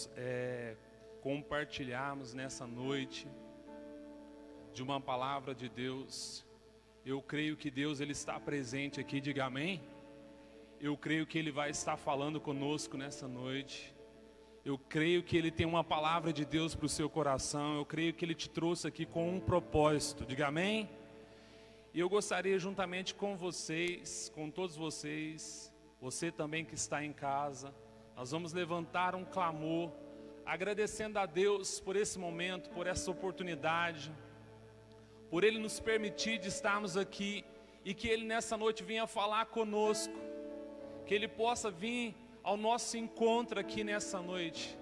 irmãos, compartilharmos nessa noite de uma palavra de Deus. Eu creio que Deus ele está presente aqui, diga amém. Eu creio que Ele vai estar falando conosco nessa noite. Eu creio que Ele tem uma palavra de Deus para o seu coração. Eu creio que Ele te trouxe aqui com um propósito, diga amém. E eu gostaria juntamente com vocês, com todos vocês, você também que está em casa, nós vamos levantar um clamor, agradecendo a Deus por esse momento, por essa oportunidade, por Ele nos permitir de estarmos aqui e que Ele nessa noite venha falar conosco, que Ele possa vir ao nosso encontro aqui nessa noite,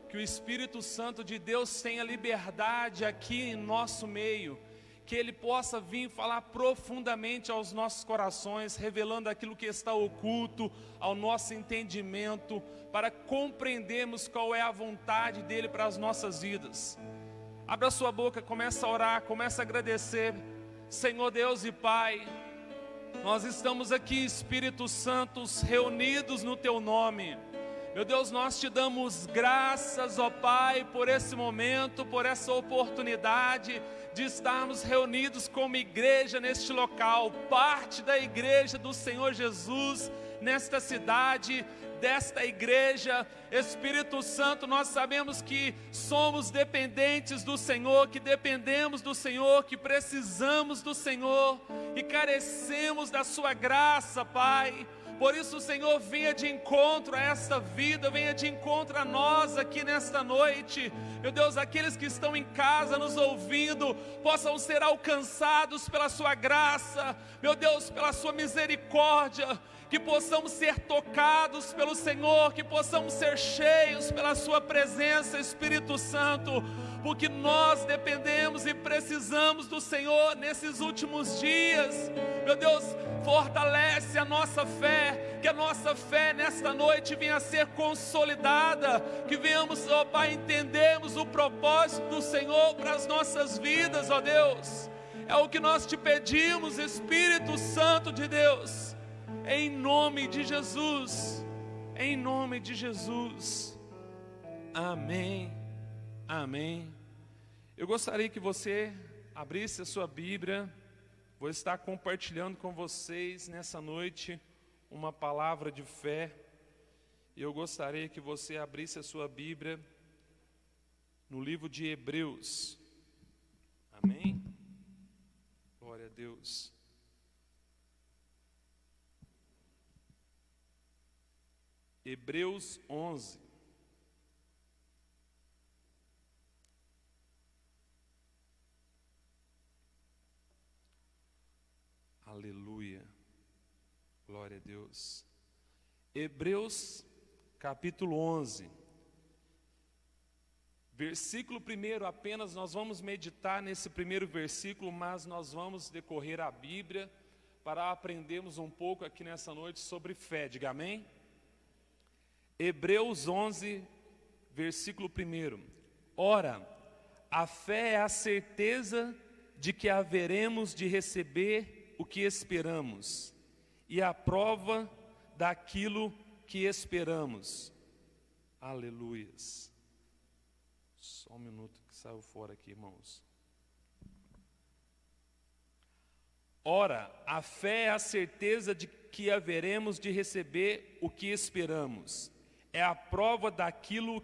que o Espírito Santo de Deus tenha liberdade aqui em nosso meio, que Ele possa vir falar profundamente aos nossos corações, revelando aquilo que está oculto ao nosso entendimento, para compreendermos qual é a vontade dEle para as nossas vidas. Abra sua boca, começa a orar, começa a agradecer. Senhor Deus e Pai, nós estamos aqui, Espírito Santo, reunidos no Teu nome. Meu Deus, nós Te damos graças, ó Pai, por esse momento, por essa oportunidade de estarmos reunidos como igreja neste local, parte da igreja do Senhor Jesus, nesta cidade, desta igreja. Espírito Santo, nós sabemos que somos dependentes do Senhor, que dependemos do Senhor, que precisamos do Senhor e carecemos da Sua graça, Pai. Por isso, Senhor, venha de encontro a esta vida, venha de encontro a nós aqui nesta noite. Meu Deus, aqueles que estão em casa nos ouvindo, possam ser alcançados pela Sua graça, meu Deus, pela Sua misericórdia, que possamos ser tocados pelo Senhor, que possamos ser cheios pela Sua presença, Espírito Santo, porque nós dependemos e precisamos do Senhor nesses últimos dias. Meu Deus, fortalece a nossa fé, que a nossa fé nesta noite venha a ser consolidada, que venhamos, ó Pai, entendermos o propósito do Senhor para as nossas vidas, ó Deus. É o que nós Te pedimos, Espírito Santo de Deus, em nome de Jesus, em nome de Jesus, amém, amém. Eu gostaria que você abrisse a sua Bíblia. Vou estar compartilhando com vocês nessa noite uma palavra de fé. E eu gostaria que você abrisse a sua Bíblia no livro de Hebreus. Amém? Glória a Deus. Hebreus 11. Aleluia, glória a Deus. Hebreus capítulo 11, versículo 1, apenas nós vamos meditar nesse primeiro versículo, mas nós vamos decorrer a Bíblia para aprendermos um pouco aqui nessa noite sobre fé, diga amém? Hebreus 11, versículo 1. Ora, a fé é a certeza de que haveremos de receber o que esperamos, e a prova daquilo que esperamos. Aleluias. Só um minuto que saiu fora aqui, irmãos. Ora, a fé é a certeza de que haveremos de receber o que esperamos, é a prova daquilo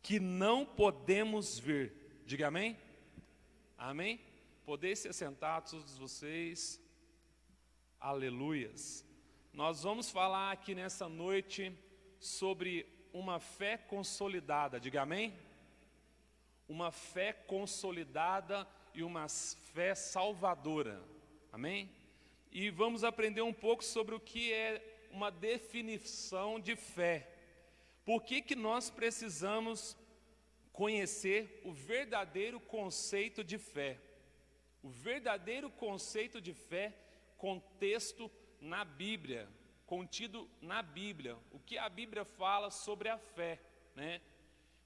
que não podemos ver. Diga amém? Amém? Podeis se assentar, todos vocês. Aleluias. Nós vamos falar aqui nessa noite sobre uma fé consolidada. Diga amém? Uma fé consolidada e uma fé salvadora. Amém? E vamos aprender um pouco sobre o que é uma definição de fé. Por que nós precisamos conhecer o verdadeiro conceito de fé? O verdadeiro conceito de fé, contexto na Bíblia, contido na Bíblia. O que a Bíblia fala sobre a fé, né?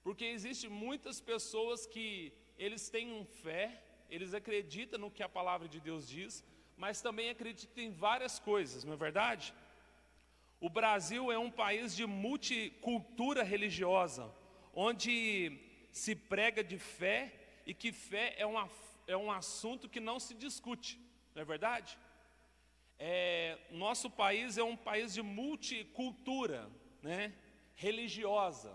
Porque existem muitas pessoas que eles têm fé, eles acreditam no que a palavra de Deus diz, mas também acreditam em várias coisas, não é verdade? O Brasil é um país de multicultura religiosa, onde se prega de fé e que fé é um assunto que não se discute, não é verdade? Nosso país é um país de multicultura, né, religiosa,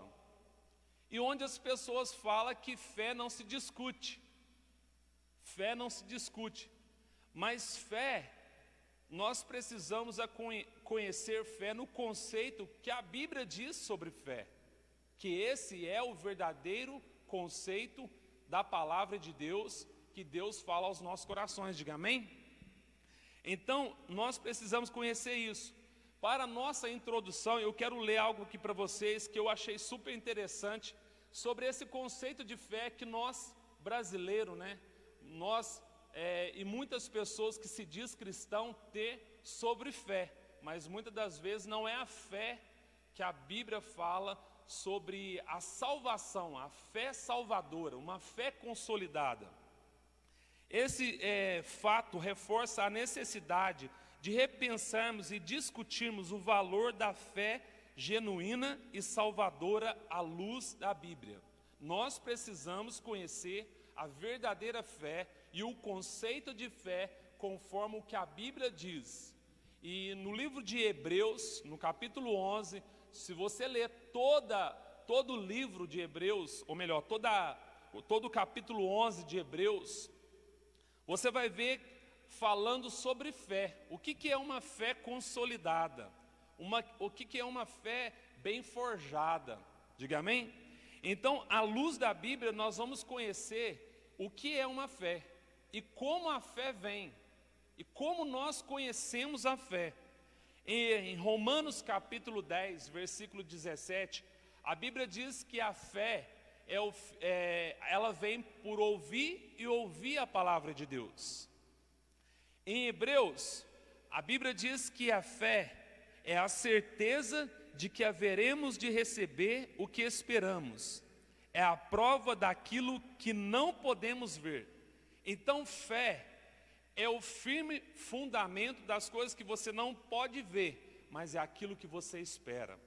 e onde as pessoas falam que fé não se discute. Fé não se discute, mas fé, nós precisamos conhecer fé no conceito que a Bíblia diz sobre fé, que esse é o verdadeiro conceito da palavra de Deus, que Deus fala aos nossos corações, diga amém? Então, nós precisamos conhecer isso. Para a nossa introdução, eu quero ler algo aqui para vocês que eu achei super interessante sobre esse conceito de fé que nós, brasileiros, né, e muitas pessoas que se diz cristão ter sobre fé, mas muitas das vezes não é a fé que a Bíblia fala sobre a salvação, a fé salvadora, uma fé consolidada. Esse fato reforça a necessidade de repensarmos e discutirmos o valor da fé genuína e salvadora à luz da Bíblia. Nós precisamos conhecer a verdadeira fé e o conceito de fé conforme o que a Bíblia diz. E no livro de Hebreus, no capítulo 11, se você ler todo o livro de Hebreus, ou melhor, todo o capítulo 11 de Hebreus, você vai ver falando sobre fé. O que é uma fé consolidada? O que é uma fé bem forjada? Diga amém? Então, à luz da Bíblia, nós vamos conhecer o que é uma fé e como a fé vem e como nós conhecemos a fé. Em Romanos capítulo 10, versículo 17, a Bíblia diz que a fé ela vem por ouvir e ouvir a palavra de Deus. Em Hebreus, a Bíblia diz que a fé é a certeza de que haveremos de receber o que esperamos. É a prova daquilo que não podemos ver. Então, fé é o firme fundamento das coisas que você não pode ver, mas é aquilo que você espera.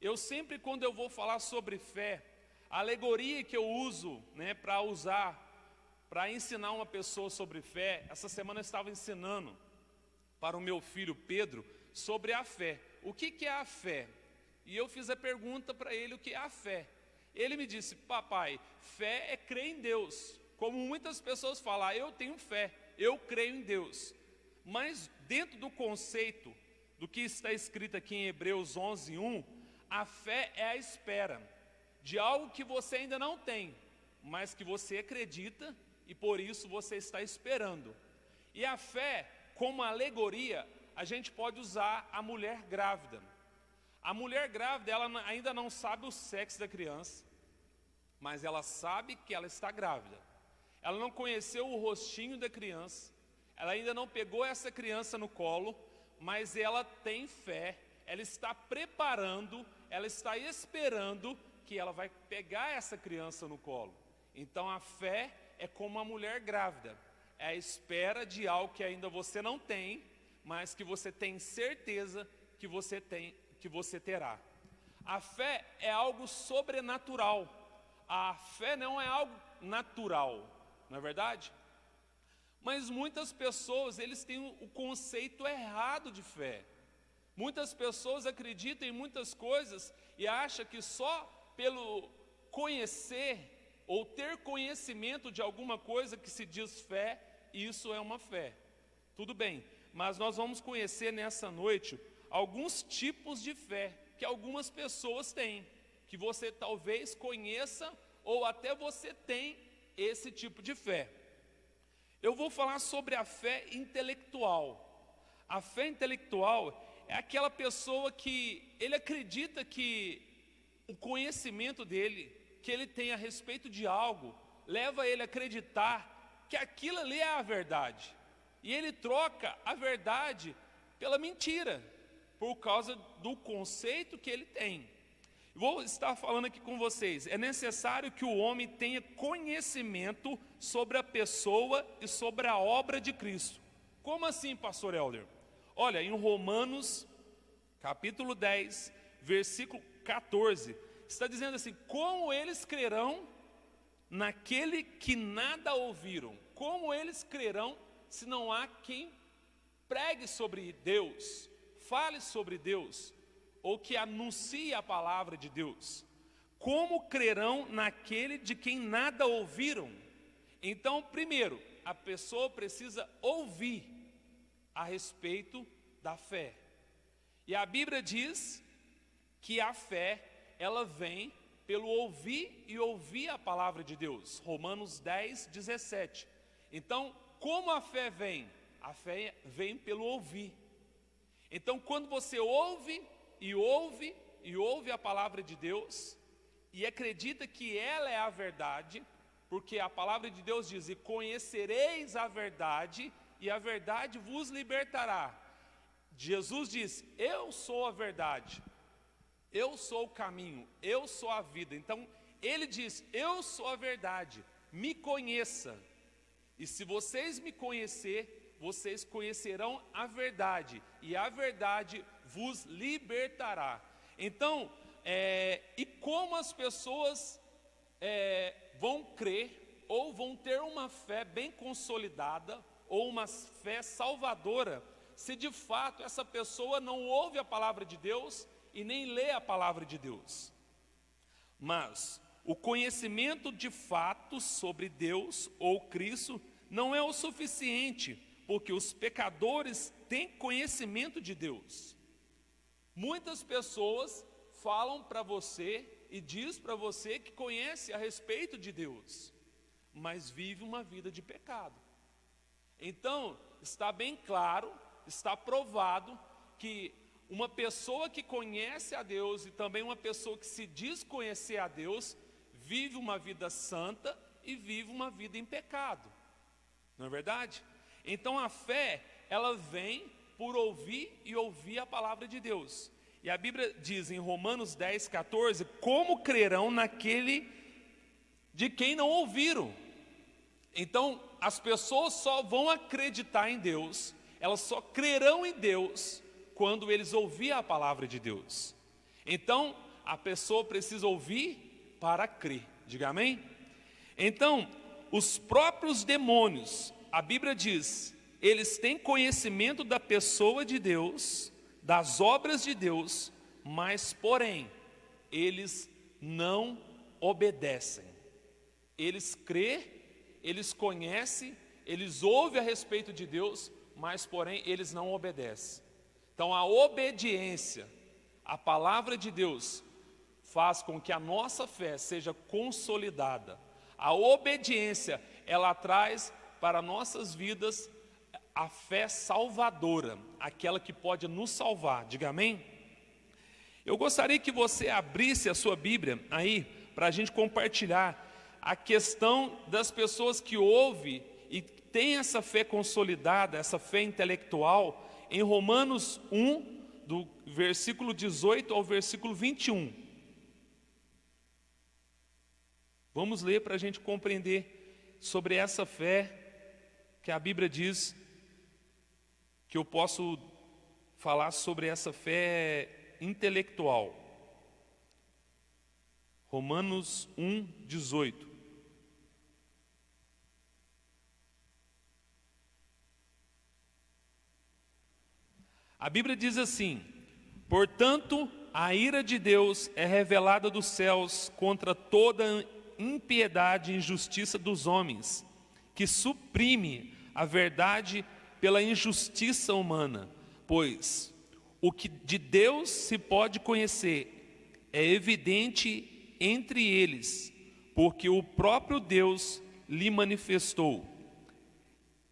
Eu sempre, quando eu vou falar sobre fé, a alegoria que eu uso, né, para ensinar uma pessoa sobre fé, essa semana eu estava ensinando para o meu filho Pedro sobre a fé. O que é a fé? E eu fiz a pergunta para ele, o que é a fé? Ele me disse, papai, fé é crer em Deus. Como muitas pessoas falam, eu tenho fé, eu creio em Deus. Mas dentro do conceito do que está escrito aqui em Hebreus 11:1, a fé é a espera de algo que você ainda não tem, mas que você acredita e por isso você está esperando. E a fé, como alegoria, a gente pode usar a mulher grávida. A mulher grávida, ela ainda não sabe o sexo da criança, mas ela sabe que ela está grávida. Ela não conheceu o rostinho da criança, ela ainda não pegou essa criança no colo, mas ela tem fé, ela está preparando, ela está esperando que ela vai pegar essa criança no colo. Então a fé é como uma mulher grávida, é a espera de algo que ainda você não tem, mas que você tem certeza que você terá. A fé é algo sobrenatural, a fé não é algo natural, não é verdade? Mas muitas pessoas, eles têm o conceito errado de fé. Muitas pessoas acreditam em muitas coisas e acham que só pelo conhecer ou ter conhecimento de alguma coisa que se diz fé, isso é uma fé. Tudo bem, mas nós vamos conhecer nessa noite alguns tipos de fé que algumas pessoas têm, que você talvez conheça ou até você tem esse tipo de fé. Eu vou falar sobre a fé intelectual. A fé intelectual é aquela pessoa que ele acredita que o conhecimento dele, que ele tem a respeito de algo, leva ele a acreditar que aquilo ali é a verdade. E ele troca a verdade pela mentira, por causa do conceito que ele tem. Vou estar falando aqui com vocês, é necessário que o homem tenha conhecimento sobre a pessoa e sobre a obra de Cristo. Como assim, pastor Helder? Olha, em Romanos, capítulo 10, versículo 14, Está dizendo assim: como eles crerão naquele que nada ouviram? Como eles crerão se não há quem pregue sobre Deus, fale sobre Deus, ou que anuncie a palavra de Deus? Como crerão naquele de quem nada ouviram? Então, primeiro, a pessoa precisa ouvir a respeito da fé. E a Bíblia diz que a fé, ela vem pelo ouvir e ouvir a palavra de Deus. Romanos 10, 17. Então, como a fé vem? A fé vem pelo ouvir. Então, quando você ouve e ouve e ouve a palavra de Deus, e acredita que ela é a verdade, porque a palavra de Deus diz: e conhecereis a verdade, e a verdade vos libertará. Jesus diz: eu sou a verdade, eu sou o caminho, eu sou a vida. Então, ele diz: eu sou a verdade, me conheça. E se vocês me conhecer, vocês conhecerão a verdade, e a verdade vos libertará. Então, e como as pessoas vão crer, ou vão ter uma fé bem consolidada, ou uma fé salvadora, se de fato essa pessoa não ouve a palavra de Deus e nem lê a palavra de Deus? Mas o conhecimento de fato sobre Deus ou Cristo não é o suficiente, porque os pecadores têm conhecimento de Deus. Muitas pessoas falam para você e diz para você que conhece a respeito de Deus, mas vive uma vida de pecado. Então, está bem claro, está provado que uma pessoa que conhece a Deus e também uma pessoa que se diz conhecer a Deus, vive uma vida santa e vive uma vida em pecado. Não é verdade? Então a fé, ela vem por ouvir e ouvir a palavra de Deus. E a Bíblia diz em Romanos 10, 14, como crerão naquele de quem não ouviram? Então, as pessoas só vão acreditar em Deus, elas só crerão em Deus quando eles ouvirem a palavra de Deus. Então, a pessoa precisa ouvir para crer. Diga amém? Então, os próprios demônios, a Bíblia diz, eles têm conhecimento da pessoa de Deus, das obras de Deus, mas porém, eles não obedecem. Eles crêem, eles conhecem, eles ouvem a respeito de Deus, mas porém eles não obedecem. Então a obediência à palavra de Deus faz com que a nossa fé seja consolidada. A obediência, ela traz para nossas vidas a fé salvadora, aquela que pode nos salvar. Diga amém? Eu gostaria que você abrisse a sua Bíblia aí, para a gente compartilhar a questão das pessoas que ouvem e têm essa fé consolidada, essa fé intelectual, em Romanos 1, do versículo 18 ao versículo 21. Vamos ler para a gente compreender sobre essa fé que a Bíblia diz, que eu posso falar sobre essa fé intelectual. Romanos 1, 18. A Bíblia diz assim: portanto, a ira de Deus é revelada dos céus contra toda impiedade e injustiça dos homens, que suprime a verdade pela injustiça humana, pois o que de Deus se pode conhecer é evidente entre eles, porque o próprio Deus lhe manifestou.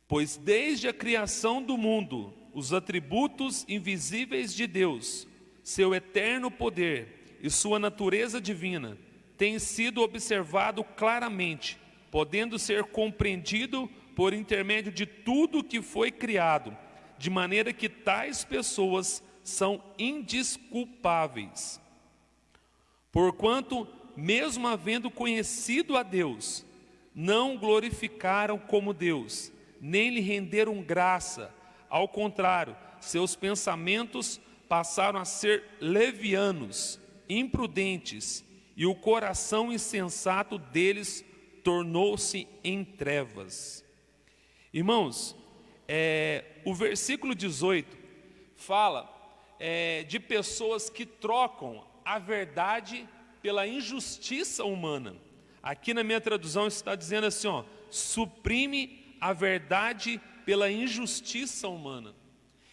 Pois desde a criação do mundo, os atributos invisíveis de Deus, seu eterno poder e sua natureza divina, têm sido observados claramente, podendo ser compreendido por intermédio de tudo que foi criado, de maneira que tais pessoas são indesculpáveis. Porquanto, mesmo havendo conhecido a Deus, não glorificaram como Deus, nem lhe renderam graça. Ao contrário, seus pensamentos passaram a ser levianos, imprudentes, e o coração insensato deles tornou-se em trevas. Irmãos, o versículo 18 fala de pessoas que trocam a verdade pela injustiça humana. Aqui na minha tradução está dizendo assim, suprime a verdade pela injustiça humana.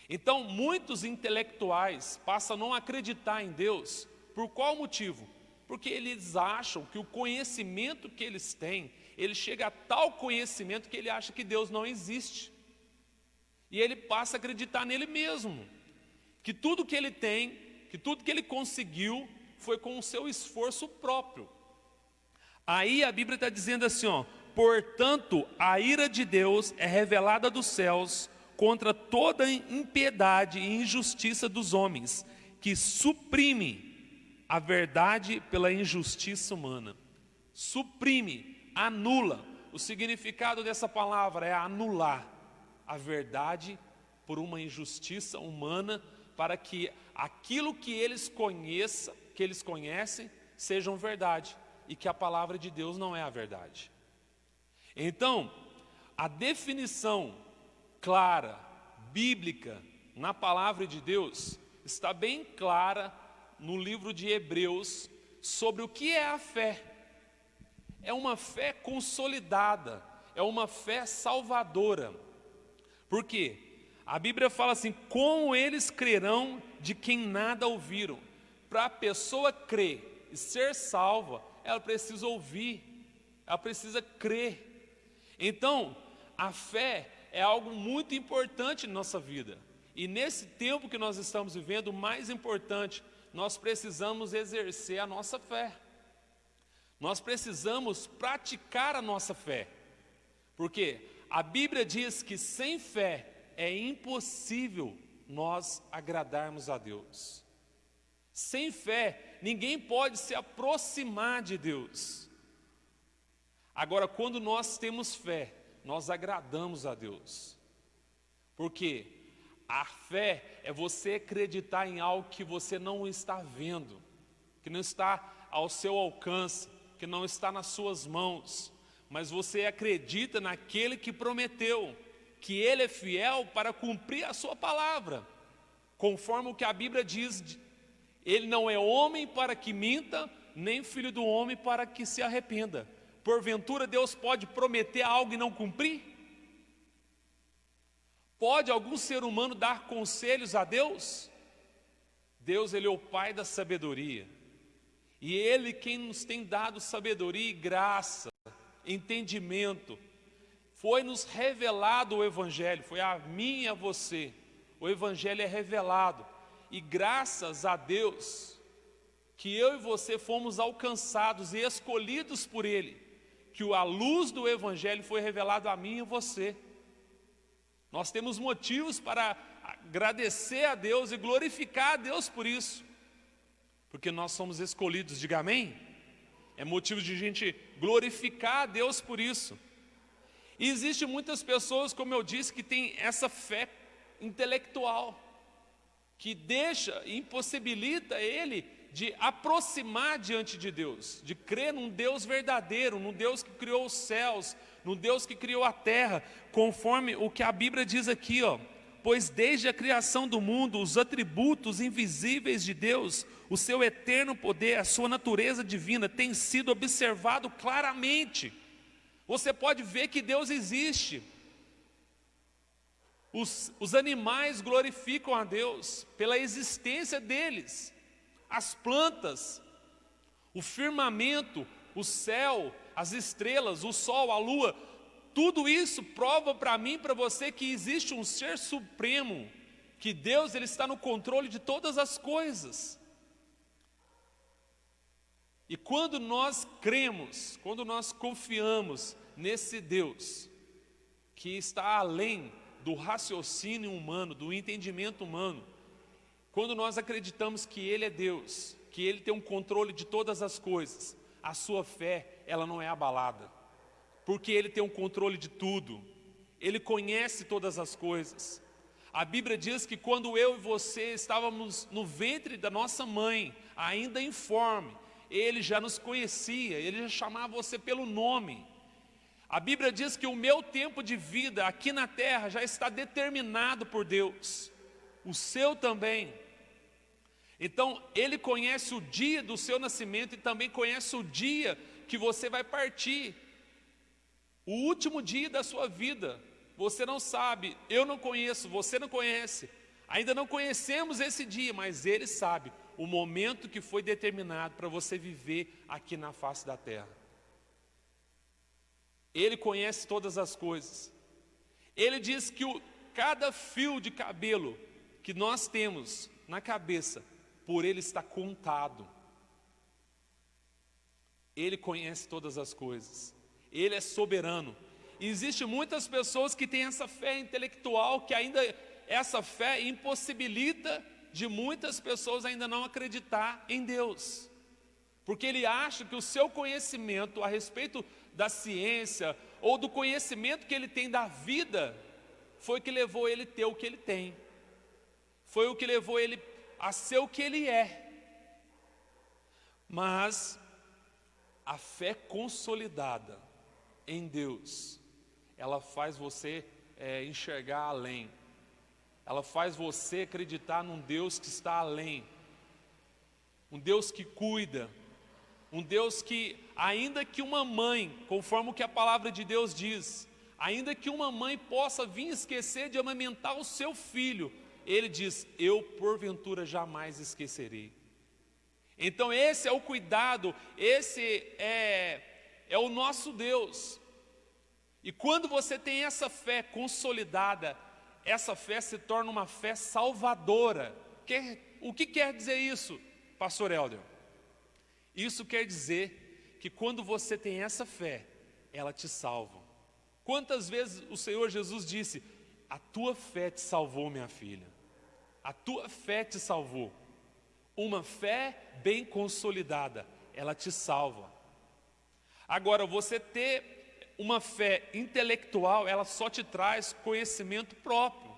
Então, muitos intelectuais passam a não acreditar em Deus. Por qual motivo? Porque eles acham que o conhecimento que eles têm, ele chega a tal conhecimento que ele acha que Deus não existe. E ele passa a acreditar nele mesmo. Que tudo que ele tem, que tudo que ele conseguiu, foi com o seu esforço próprio. Aí a Bíblia está dizendo assim, portanto, a ira de Deus é revelada dos céus contra toda impiedade e injustiça dos homens, que suprime a verdade pela injustiça humana. Suprime, anula. O significado dessa palavra é anular a verdade por uma injustiça humana, para que aquilo que eles conhecem, sejam verdade, e que a palavra de Deus não é a verdade. Então, a definição clara, bíblica, na palavra de Deus, está bem clara no livro de Hebreus, sobre o que é a fé. É uma fé consolidada, é uma fé salvadora. Por quê? A Bíblia fala assim, como eles crerão de quem nada ouviram? Para a pessoa crer e ser salva, ela precisa ouvir, ela precisa crer. Então, a fé é algo muito importante na nossa vida. E nesse tempo que nós estamos vivendo, o mais importante, nós precisamos exercer a nossa fé. Nós precisamos praticar a nossa fé. Porque a Bíblia diz que sem fé é impossível nós agradarmos a Deus. Sem fé, ninguém pode se aproximar de Deus. Agora, quando nós temos fé, nós agradamos a Deus. Porque a fé é você acreditar em algo que você não está vendo, que não está ao seu alcance, que não está nas suas mãos, mas você acredita naquele que prometeu, que Ele é fiel para cumprir a sua palavra, conforme o que a Bíblia diz, Ele não é homem para que minta, nem filho do homem para que se arrependa. Porventura Deus pode prometer algo e não cumprir? Pode algum ser humano dar conselhos a Deus? Deus, Ele é o Pai da sabedoria. E Ele quem nos tem dado sabedoria e graça, entendimento. Foi nos revelado o Evangelho, foi a mim e a você. O Evangelho é revelado. E graças a Deus, que eu e você fomos alcançados e escolhidos por Ele. Que a luz do Evangelho foi revelado a mim e a você. Nós temos motivos para agradecer a Deus e glorificar a Deus por isso. Porque nós somos escolhidos, diga amém? É motivo de a gente glorificar a Deus por isso. E existem muitas pessoas, como eu disse, que têm essa fé intelectual, que deixa, impossibilita ele de aproximar diante de Deus, de crer num Deus verdadeiro, num Deus que criou os céus, num Deus que criou a terra, conforme o que a Bíblia diz aqui, pois desde a criação do mundo, os atributos invisíveis de Deus, o seu eterno poder, a sua natureza divina, tem sido observado claramente. Você pode ver que Deus existe. Os animais glorificam a Deus pela existência deles. As plantas, o firmamento, o céu, as estrelas, o sol, a lua, tudo isso prova para mim e para você que existe um ser supremo, que Deus ele está no controle de todas as coisas. E quando nós cremos, quando nós confiamos nesse Deus, que está além do raciocínio humano, do entendimento humano, quando nós acreditamos que Ele é Deus, que Ele tem um controle de todas as coisas, a sua fé, ela não é abalada, porque Ele tem um controle de tudo, Ele conhece todas as coisas. A Bíblia diz que quando eu e você estávamos no ventre da nossa mãe, ainda informe, Ele já nos conhecia, Ele já chamava você pelo nome. A Bíblia diz que o meu tempo de vida aqui na terra já está determinado por Deus, o seu também. Então, Ele conhece o dia do seu nascimento e também conhece o dia que você vai partir. O último dia da sua vida, você não sabe, eu não conheço, você não conhece. Ainda não conhecemos esse dia, mas Ele sabe o momento que foi determinado para você viver aqui na face da terra. Ele conhece todas as coisas. Ele diz que cada fio de cabelo que nós temos na cabeça, por Ele está contado. Ele conhece todas as coisas. Ele é soberano. E existe muitas pessoas que têm essa fé intelectual, que ainda essa fé impossibilita de muitas pessoas ainda não acreditar em Deus. Porque ele acha que o seu conhecimento a respeito da ciência, ou do conhecimento que ele tem da vida, foi o que levou ele a ter o que ele tem. Foi o que levou ele a ser o que ele é. Mas a fé consolidada em Deus, ela faz você enxergar além. Ela faz você acreditar num Deus que está além. Um Deus que cuida. Um Deus que, ainda que uma mãe, conforme o que a palavra de Deus diz, ainda que uma mãe possa vir esquecer de amamentar o seu filho, Ele diz, eu porventura jamais esquecerei. Então esse é o cuidado, esse é o nosso Deus. E quando você tem essa fé consolidada, essa fé se torna uma fé salvadora. O que quer dizer isso, pastor Helder? Isso quer dizer que quando você tem essa fé, ela te salva. Quantas vezes o Senhor Jesus disse, a tua fé te salvou, minha filha. A tua fé te salvou. Uma fé bem consolidada, ela te salva. Agora, você ter uma fé intelectual, ela só te traz conhecimento próprio.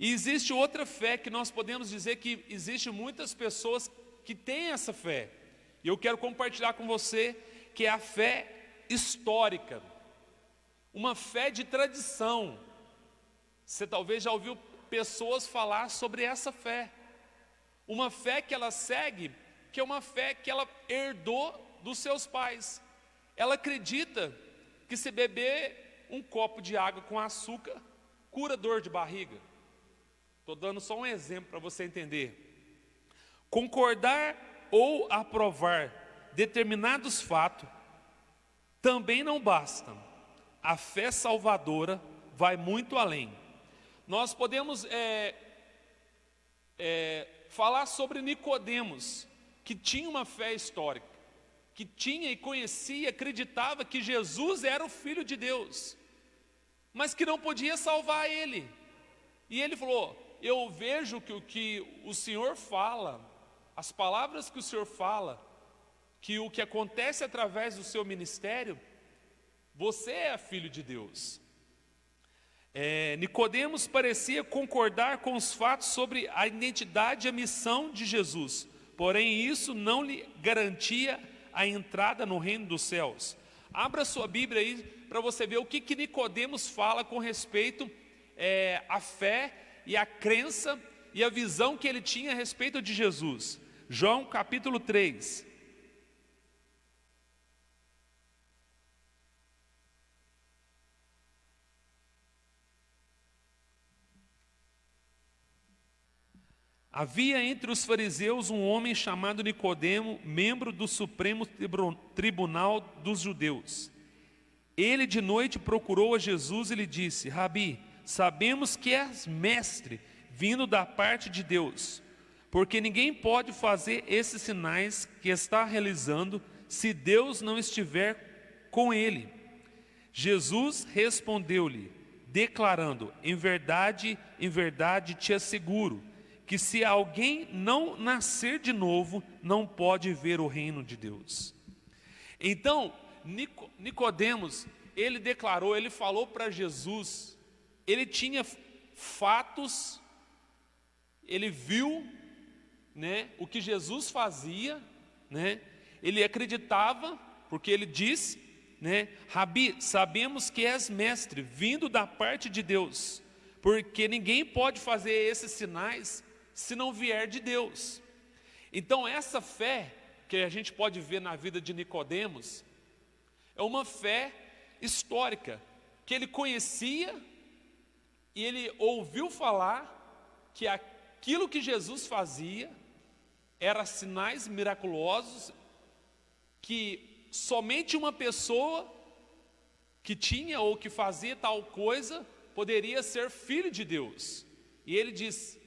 E existe outra fé que nós podemos dizer que existe muitas pessoas que têm essa fé. E eu quero compartilhar com você que é a fé histórica. Uma fé de tradição. Você talvez já ouviu pessoas falar sobre essa fé. Uma fé que ela segue, que é uma fé que ela herdou dos seus pais. Ela acredita que se beber um copo de água com açúcar, cura dor de barriga. Estou dando só um exemplo para você entender. Concordar ou aprovar determinados fatos também não basta. A fé salvadora vai muito além. Nós podemos falar sobre Nicodemos, que tinha uma fé histórica, que tinha e conhecia, acreditava que Jesus era o Filho de Deus, mas que não podia salvar ele. E ele falou, eu vejo que o que o Senhor fala, as palavras que o Senhor fala, que o que acontece através do seu ministério, você é filho de Deus. Nicodemos parecia concordar com os fatos sobre a identidade e a missão de Jesus, porém isso não lhe garantia a entrada no reino dos céus. Abra sua Bíblia aí para você ver o que Nicodemos fala com respeito à fé e à crença e a visão que ele tinha a respeito de Jesus. João capítulo 3. Havia entre os fariseus um homem chamado Nicodemo, membro do Supremo Tribunal dos Judeus. Ele de noite procurou a Jesus e lhe disse, Rabi, sabemos que és mestre, vindo da parte de Deus, porque ninguém pode fazer esses sinais que está realizando, se Deus não estiver com ele. Jesus respondeu-lhe, declarando, em verdade te asseguro, que se alguém não nascer de novo, não pode ver o reino de Deus. Então, Nicodemos, ele declarou, ele falou para Jesus, ele tinha fatos, ele viu, o que Jesus fazia, ele acreditava, porque ele diz, né, Rabi, sabemos que és mestre, vindo da parte de Deus, porque ninguém pode fazer esses sinais se não vier de Deus. Então essa fé que a gente pode ver na vida de Nicodemos é uma fé histórica, que ele conhecia e ele ouviu falar que aquilo que Jesus fazia era sinais miraculosos, que somente uma pessoa que tinha ou que fazia tal coisa poderia ser filho de Deus. E ele diz: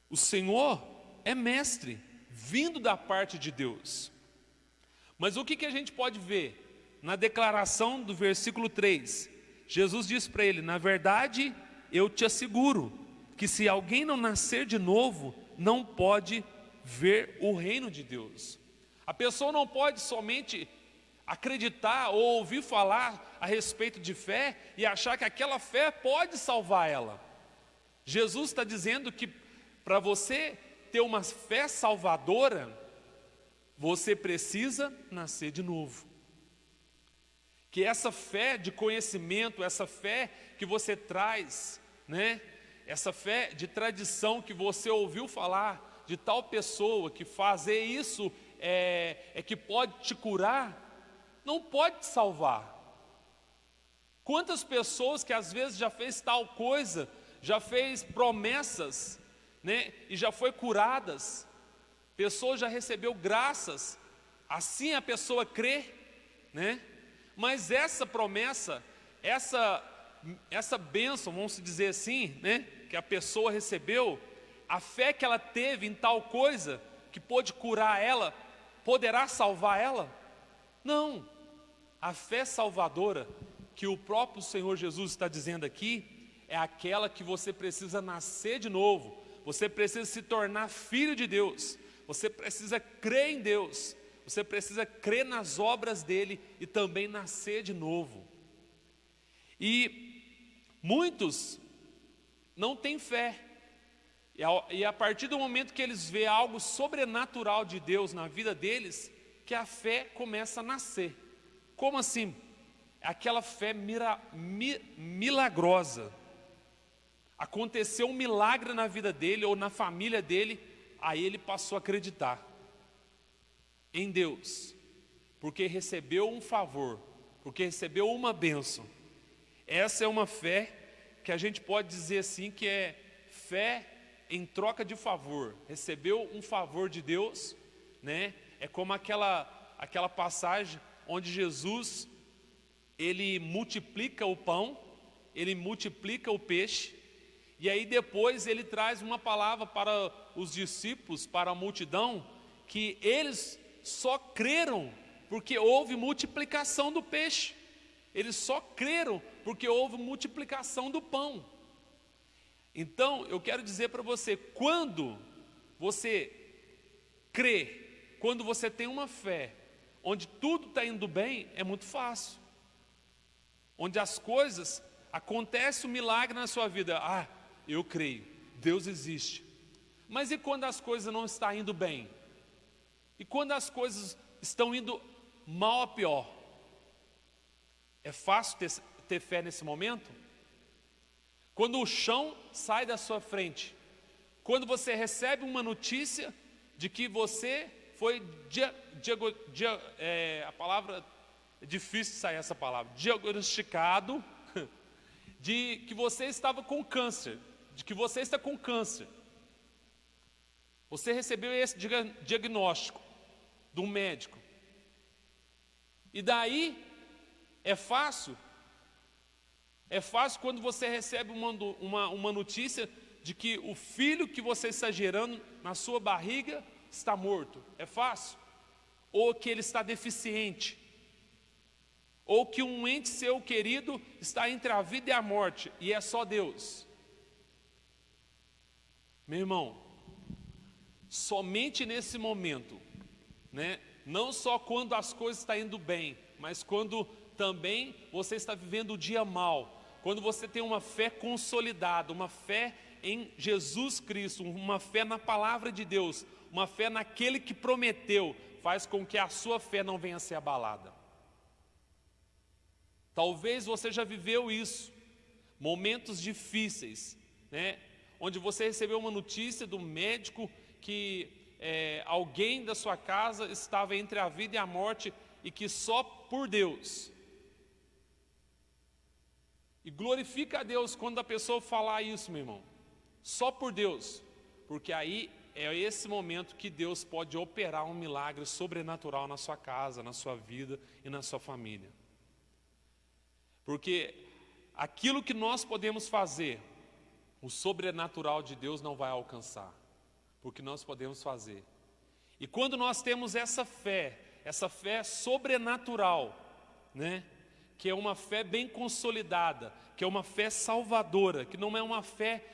o Senhor é mestre, vindo da parte de Deus. Mas o que a gente pode ver na declaração do versículo 3? Jesus diz para ele: na verdade, eu te asseguro que se alguém não nascer de novo, não pode ver o reino de Deus. A pessoa não pode somente acreditar ou ouvir falar a respeito de fé e achar que aquela fé pode salvar ela. Jesus está dizendo que para você ter uma fé salvadora, você precisa nascer de novo. Que essa fé de conhecimento, essa fé que você traz, né? Essa fé de tradição que você ouviu falar de tal pessoa, que fazer isso é que pode te curar, não pode te salvar. Quantas pessoas que às vezes já fez tal coisa, já fez promessas, né? E já foi curadas, pessoa já recebeu graças, assim a pessoa crê, né? Mas essa promessa, essa bênção, vamos dizer assim, né, que a pessoa recebeu, a fé que ela teve em tal coisa, que pôde curar ela, poderá salvar ela? Não. A fé salvadora, que o próprio Senhor Jesus está dizendo aqui, é aquela que você precisa nascer de novo, você precisa se tornar filho de Deus, você precisa crer em Deus, você precisa crer nas obras dele e também nascer de novo. E muitos não têm fé, e a partir do momento que eles veem algo sobrenatural de Deus na vida deles, que a fé começa a nascer. Como assim? Aquela fé milagrosa. Aconteceu um milagre na vida dele ou na família dele, aí ele passou a acreditar em Deus, porque recebeu um favor, porque recebeu uma bênção. Essa é uma fé que a gente pode dizer assim, que é fé em troca de favor. Recebeu um favor de Deus, né? É como aquela passagem onde Jesus, ele multiplica o pão, ele multiplica o peixe, e aí depois ele traz uma palavra para os discípulos, para a multidão, que eles só creram porque houve multiplicação do peixe. Eles só creram porque houve multiplicação do pão. Então, eu quero dizer para você, quando você crê, quando você tem uma fé, onde tudo está indo bem, é muito fácil. Onde as coisas, acontece um milagre na sua vida, eu creio, Deus existe. Mas e quando as coisas não estão indo bem? E quando as coisas estão indo mal a pior? É fácil ter fé nesse momento? Quando o chão sai da sua frente, quando você recebe uma notícia de que você foi, a palavra, é difícil sair essa palavra, diagnosticado, de que você estava com câncer, de que você está com câncer. Você recebeu esse diagnóstico de um médico. E daí, é fácil quando você recebe uma notícia de que o filho que você está gerando na sua barriga está morto. É fácil? Ou que ele está deficiente. Ou que um ente seu querido está entre a vida e a morte, e é só Deus. Meu irmão, somente nesse momento, né? Não só quando as coisas estão indo bem, mas quando também você está vivendo o dia mal, quando você tem uma fé consolidada, uma fé em Jesus Cristo, uma fé na palavra de Deus, uma fé naquele que prometeu, faz com que a sua fé não venha a ser abalada. Talvez você já viveu isso, momentos difíceis, né? Onde você recebeu uma notícia do médico que alguém da sua casa estava entre a vida e a morte e que só por Deus. E glorifica a Deus quando a pessoa falar isso, meu irmão. Só por Deus, porque aí é esse momento que Deus pode operar um milagre sobrenatural na sua casa, na sua vida e na sua família. Porque aquilo que nós podemos fazer, o sobrenatural de Deus não vai alcançar, porque nós podemos fazer. E quando nós temos essa fé sobrenatural, né? Que é uma fé bem consolidada, que é uma fé salvadora, que não é uma fé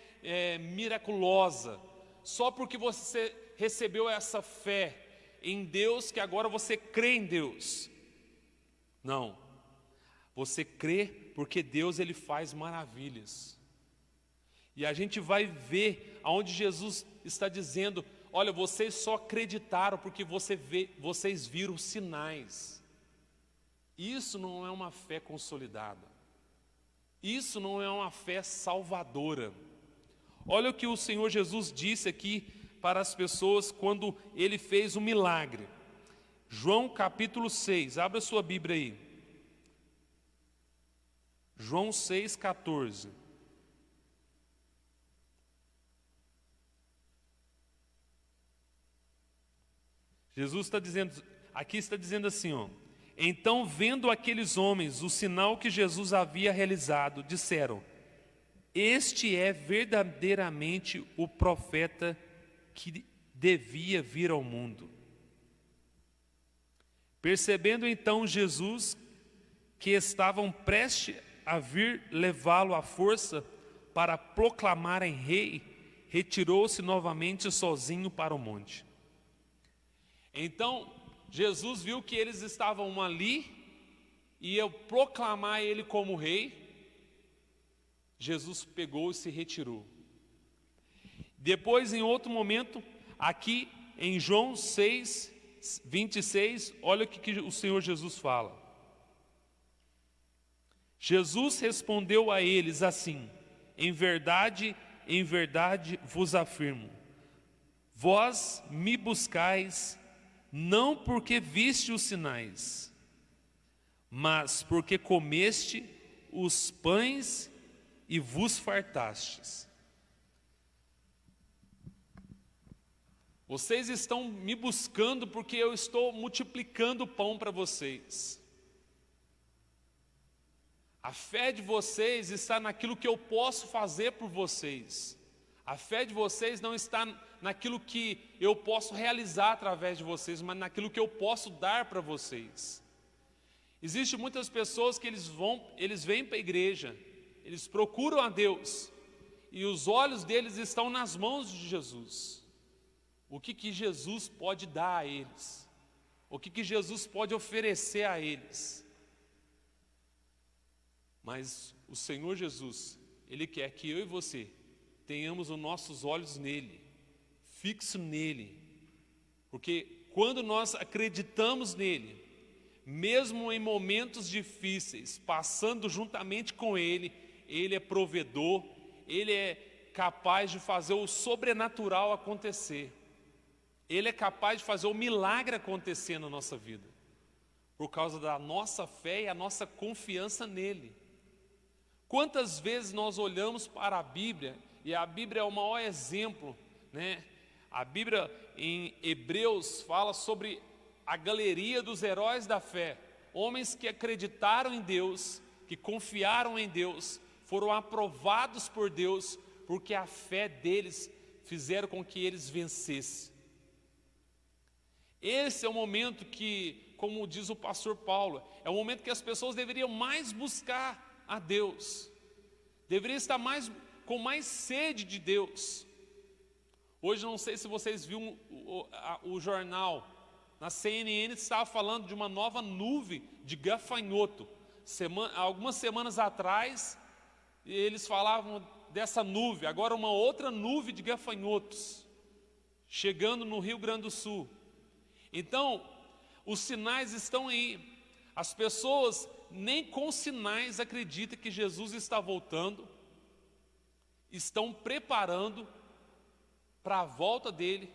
miraculosa, só porque você recebeu essa fé em Deus, que agora você crê em Deus. Não, você crê porque Deus ele faz maravilhas. E a gente vai ver aonde Jesus está dizendo: olha, vocês só acreditaram porque vocês viram sinais. Isso não é uma fé consolidada. Isso não é uma fé salvadora. Olha o que o Senhor Jesus disse aqui para as pessoas quando Ele fez um milagre. João capítulo 6, abra sua Bíblia aí. João 6,14. Jesus está dizendo, aqui está dizendo assim, ó. Então, vendo aqueles homens o sinal que Jesus havia realizado, disseram: este é verdadeiramente o profeta que devia vir ao mundo. Percebendo então Jesus que estavam prestes a vir levá-lo à força para proclamarem rei, retirou-se novamente sozinho para o monte. Então, Jesus viu que eles estavam ali e ia proclamar ele como rei. Jesus pegou e se retirou. Depois, em outro momento, aqui em João 6, 26, olha o que o Senhor Jesus fala. Jesus respondeu a eles assim: em verdade vos afirmo, vós me buscais, não porque viste os sinais, mas porque comeste os pães e vos fartastes. Vocês estão me buscando porque eu estou multiplicando o pão para vocês. A fé de vocês está naquilo que eu posso fazer por vocês. A fé de vocês não está naquilo que eu posso realizar através de vocês, mas naquilo que eu posso dar para vocês. Existem muitas pessoas que eles vêm para a igreja, eles procuram a Deus, e os olhos deles estão nas mãos de Jesus. O que Jesus pode dar a eles? O que Jesus pode oferecer a eles? Mas o Senhor Jesus, Ele quer que eu e você tenhamos os nossos olhos nele, fixo nele, porque quando nós acreditamos nele, mesmo em momentos difíceis, passando juntamente com ele, ele é provedor, ele é capaz de fazer o sobrenatural acontecer, ele é capaz de fazer o milagre acontecer na nossa vida, por causa da nossa fé e a nossa confiança nele. Quantas vezes nós olhamos para a Bíblia, e a Bíblia é o maior exemplo, né? A Bíblia em Hebreus fala sobre a galeria dos heróis da fé, homens que acreditaram em Deus, que confiaram em Deus, foram aprovados por Deus, porque a fé deles fizeram com que eles vencessem. Esse é o momento que, como diz o pastor Paulo, é o momento que as pessoas deveriam mais buscar a Deus, deveria estar com mais sede de Deus. Hoje não sei se vocês viram o jornal, na CNN estava falando de uma nova nuvem de gafanhoto. Algumas semanas atrás eles falavam dessa nuvem, agora uma outra nuvem de gafanhotos chegando no Rio Grande do Sul. Então Os sinais estão aí. As pessoas nem com sinais acreditam que Jesus está voltando, estão preparando para a volta dele,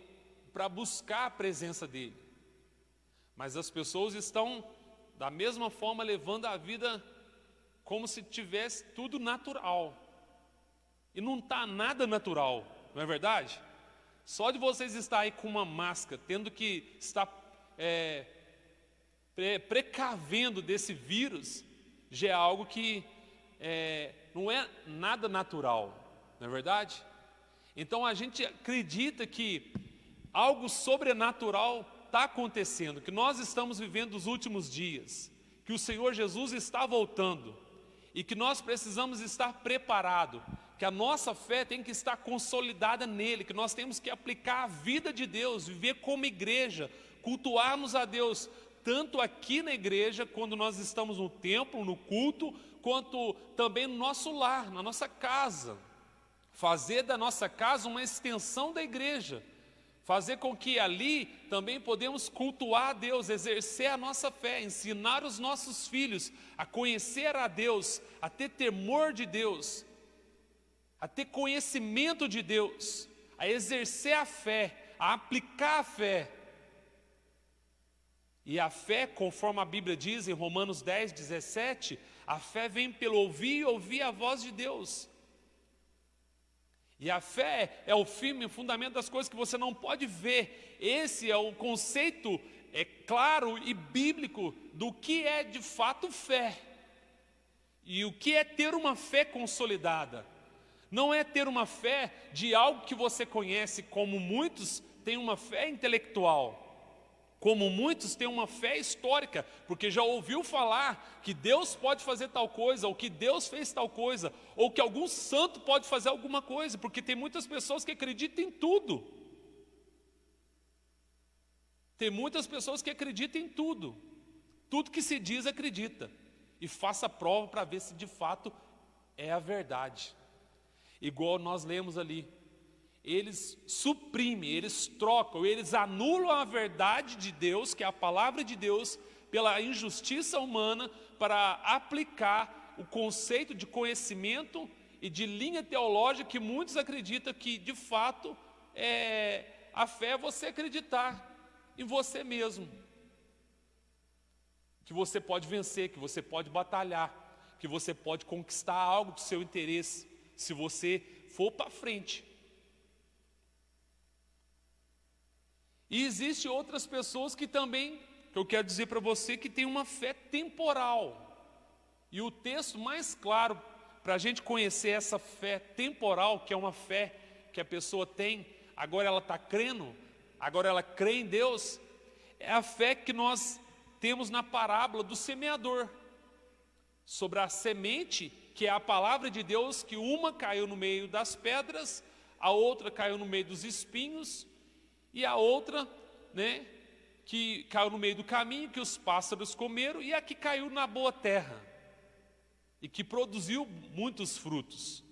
para buscar a presença dele. Mas as pessoas estão, da mesma forma, levando a vida como se tivesse tudo natural. E não está nada natural, não é verdade? Só de vocês estar aí com uma máscara, tendo que estar precavendo desse vírus, já é algo que não é nada natural, não é verdade? Então a gente acredita que algo sobrenatural está acontecendo, que nós estamos vivendo os últimos dias, que o Senhor Jesus está voltando e que nós precisamos estar preparados, que a nossa fé tem que estar consolidada nele, que nós temos que aplicar a vida de Deus, viver como igreja, cultuarmos a Deus, tanto aqui na igreja, quando nós estamos no templo, no culto, quanto também no nosso lar, na nossa casa. Fazer da nossa casa uma extensão da igreja, fazer com que ali também podemos cultuar a Deus, exercer a nossa fé, ensinar os nossos filhos a conhecer a Deus, a ter temor de Deus, a ter conhecimento de Deus, a exercer a fé, a aplicar a fé. E a fé, conforme a Bíblia diz em Romanos 10, 17, a fé vem pelo ouvir e ouvir a voz de Deus. E a fé é o firme fundamento das coisas que você não pode ver. Esse é o conceito claro e bíblico do que é de fato fé. E o que é ter uma fé consolidada. Não é ter uma fé de algo que você conhece, como muitos têm uma fé intelectual. Como muitos têm uma fé histórica, porque já ouviu falar que Deus pode fazer tal coisa, ou que Deus fez tal coisa, ou que algum santo pode fazer alguma coisa, porque tem muitas pessoas que acreditam em tudo. Tem muitas pessoas que acreditam em tudo. Tudo que se diz, acredita. E faça prova para ver se de fato é a verdade. Igual nós lemos ali. Eles suprimem, eles trocam, eles anulam a verdade de Deus, que é a palavra de Deus, pela injustiça humana, para aplicar o conceito de conhecimento e de linha teológica que muitos acreditam que, de fato, a fé é você acreditar em você mesmo. Que você pode vencer, que você pode batalhar, que você pode conquistar algo do seu interesse, se você for para frente. E existem outras pessoas que também, que eu quero dizer para você, que tem uma fé temporal. E o texto mais claro para a gente conhecer essa fé temporal, que é uma fé que a pessoa tem, agora ela está crendo, agora ela crê em Deus, é a fé que nós temos na parábola do semeador. Sobre a semente, que é a palavra de Deus, que uma caiu no meio das pedras, a outra caiu no meio dos espinhos, e a outra, que caiu no meio do caminho, que os pássaros comeram, e a que caiu na boa terra, e que produziu muitos frutos.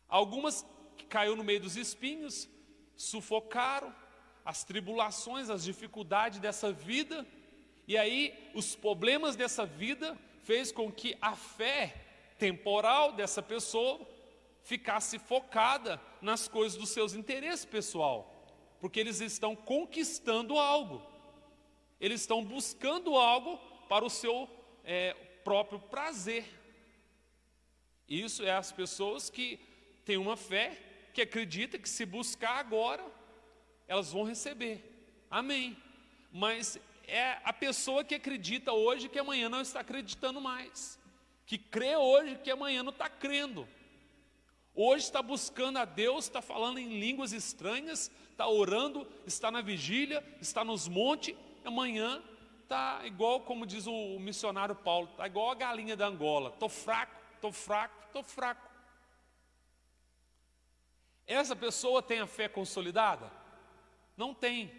Algumas que caiu no meio dos espinhos, sufocaram as tribulações, as dificuldades dessa vida, e aí os problemas dessa vida fez com que a fé temporal dessa pessoa ficasse focada nas coisas dos seus interesses pessoal. Porque eles estão conquistando algo, eles estão buscando algo para o seu próprio prazer. Isso é as pessoas que têm uma fé, que acredita que se buscar agora, elas vão receber, amém. Mas é a pessoa que acredita hoje que amanhã não está acreditando mais, que crê hoje que amanhã não está crendo. Hoje está buscando a Deus, está falando em línguas estranhas, está orando, está na vigília, está nos montes. Amanhã está igual, como diz o missionário Paulo, está igual a galinha da Angola. Estou fraco, estou fraco, estou fraco. Essa pessoa tem a fé consolidada? Não tem.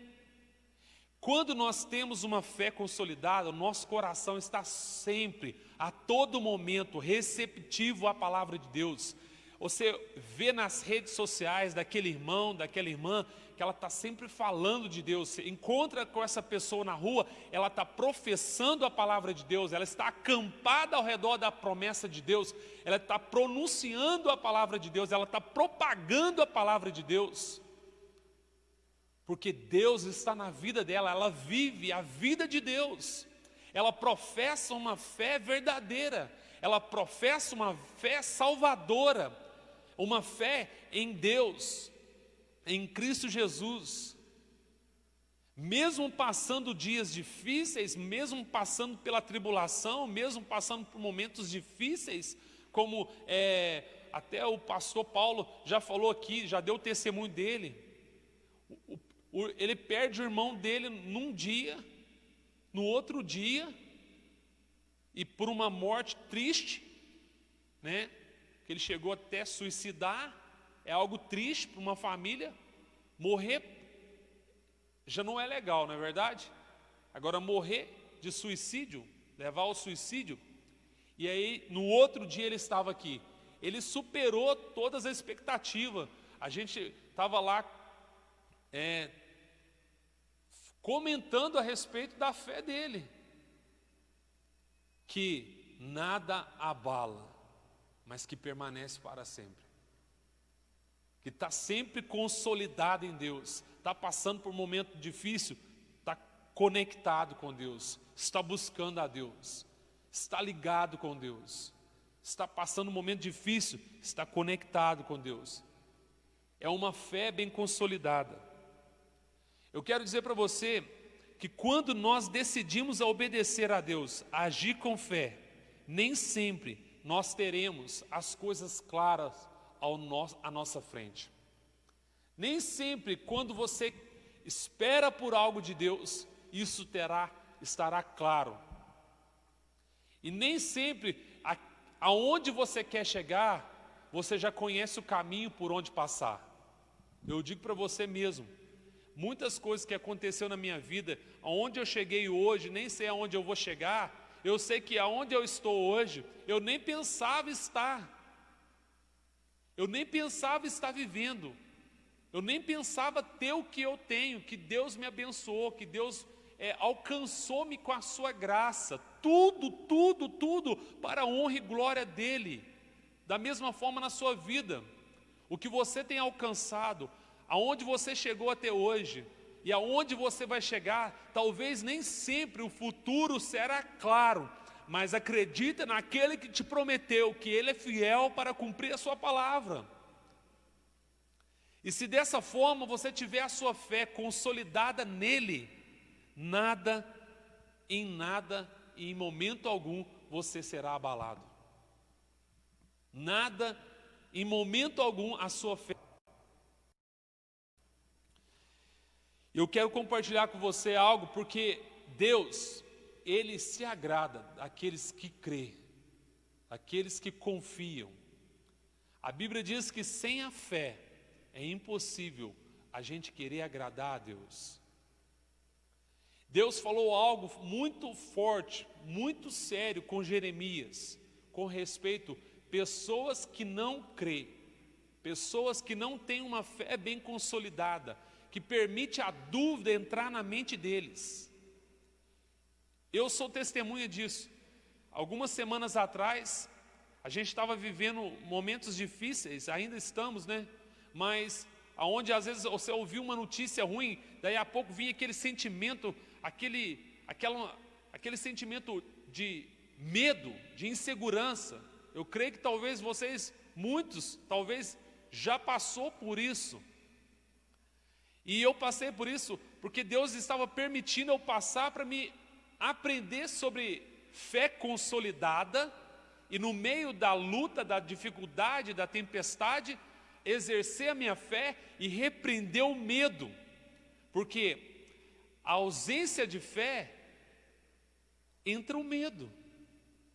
Quando nós temos uma fé consolidada, o nosso coração está sempre, a todo momento, receptivo à palavra de Deus. Você vê nas redes sociais daquele irmão, daquela irmã, que ela está sempre falando de Deus. Você encontra com essa pessoa na rua, ela está professando a palavra de Deus, ela está acampada ao redor da promessa de Deus, ela está pronunciando a palavra de Deus, ela está propagando a palavra de Deus. Porque Deus está na vida dela, ela vive a vida de Deus. Ela professa uma fé verdadeira, ela professa uma fé salvadora, uma fé em Deus, em Cristo Jesus. Mesmo passando dias difíceis, mesmo passando pela tribulação, mesmo passando por momentos difíceis, como até o pastor Paulo já falou aqui, já deu o testemunho dele. Ele perde o irmão dele num dia, no outro dia, e por uma morte triste, né? Que ele chegou até suicidar. É algo triste para uma família. Morrer já não é legal, não é verdade? Agora morrer de suicídio, levar ao suicídio. E aí no outro dia ele estava aqui. Ele superou todas as expectativas. A gente estava lá comentando a respeito da fé dele, que nada abala, mas que permanece para sempre, que está sempre consolidado em Deus, está passando por um momento difícil, está conectado com Deus, está buscando a Deus, está ligado com Deus, está passando um momento difícil, está conectado com Deus. É uma fé bem consolidada. Eu quero dizer para você que quando nós decidimos a obedecer a Deus, a agir com fé, nem sempre nós teremos as coisas claras à nossa frente. Nem sempre quando você espera por algo de Deus, isso estará claro. E nem sempre aonde você quer chegar, você já conhece o caminho por onde passar. Eu digo para você mesmo, muitas coisas que aconteceu na minha vida, aonde eu cheguei hoje, nem sei aonde eu vou chegar, eu sei que aonde eu estou hoje, eu nem pensava estar. Eu nem pensava estar vivendo. Eu nem pensava ter o que eu tenho, que Deus me abençoou, que Deus alcançou-me com a sua graça. Tudo, tudo, tudo para a honra e glória dEle. Da mesma forma na sua vida, o que você tem alcançado, aonde você chegou até hoje e aonde você vai chegar, talvez nem sempre o futuro será claro, mas acredita naquele que te prometeu, que Ele é fiel para cumprir a sua palavra. E se dessa forma você tiver a sua fé consolidada nele, nada e em momento algum você será abalado. Nada, em momento algum a sua fé. Eu quero compartilhar com você algo, porque Deus, Ele se agrada daqueles que crêem, daqueles que confiam. A Bíblia diz que sem a fé é impossível a gente querer agradar a Deus. Deus falou algo muito forte, muito sério com Jeremias, com respeito a pessoas que não creem, pessoas que não têm uma fé bem consolidada, que permite a dúvida entrar na mente deles. Eu sou testemunha disso. Algumas semanas atrás, a gente estava vivendo momentos difíceis, ainda estamos, né? Mas aonde às vezes você ouviu uma notícia ruim, daí a pouco vinha aquele sentimento, aquele sentimento de medo, de insegurança. Eu creio que talvez vocês, muitos, talvez já passou por isso. E eu passei por isso porque Deus estava permitindo eu passar para me aprender sobre fé consolidada e no meio da luta, da dificuldade, da tempestade, exercer a minha fé e repreender o medo. Porque a ausência de fé entra o medo.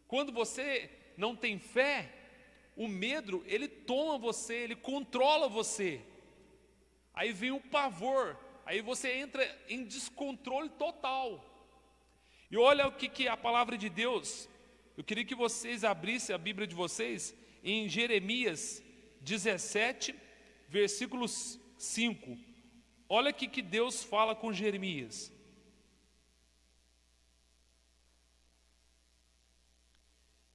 Quando você não tem fé, o medo, ele toma você, ele controla você. Aí vem o pavor, aí você entra em descontrole total. E olha o que a palavra de Deus, eu queria que vocês abrissem a Bíblia de vocês em Jeremias 17, versículo 5. Olha aqui que Deus fala com Jeremias.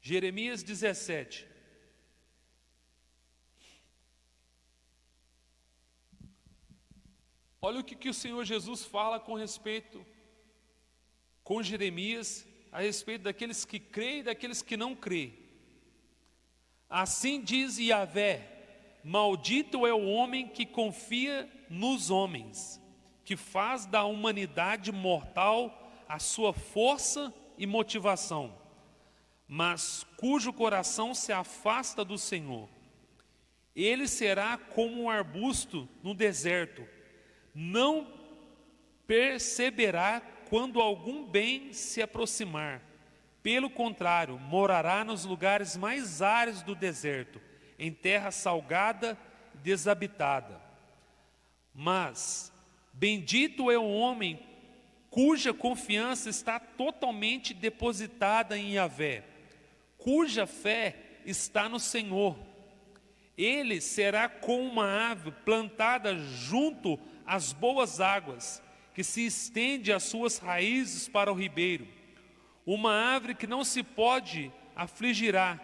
Jeremias 17. Olha o que o Senhor Jesus fala com Jeremias, a respeito daqueles que creem e daqueles que não creem. Assim diz Yahvé: maldito é o homem que confia nos homens, que faz da humanidade mortal a sua força e motivação, mas cujo coração se afasta do Senhor. Ele será como um arbusto no deserto, não perceberá quando algum bem se aproximar. Pelo contrário, morará nos lugares mais áridos do deserto, em terra salgada e desabitada. Mas bendito é o homem cuja confiança está totalmente depositada em Yahvé, cuja fé está no Senhor. Ele será como uma árvore plantada junto às boas águas, que se estende as suas raízes para o ribeiro. Uma árvore que não se pode afligirá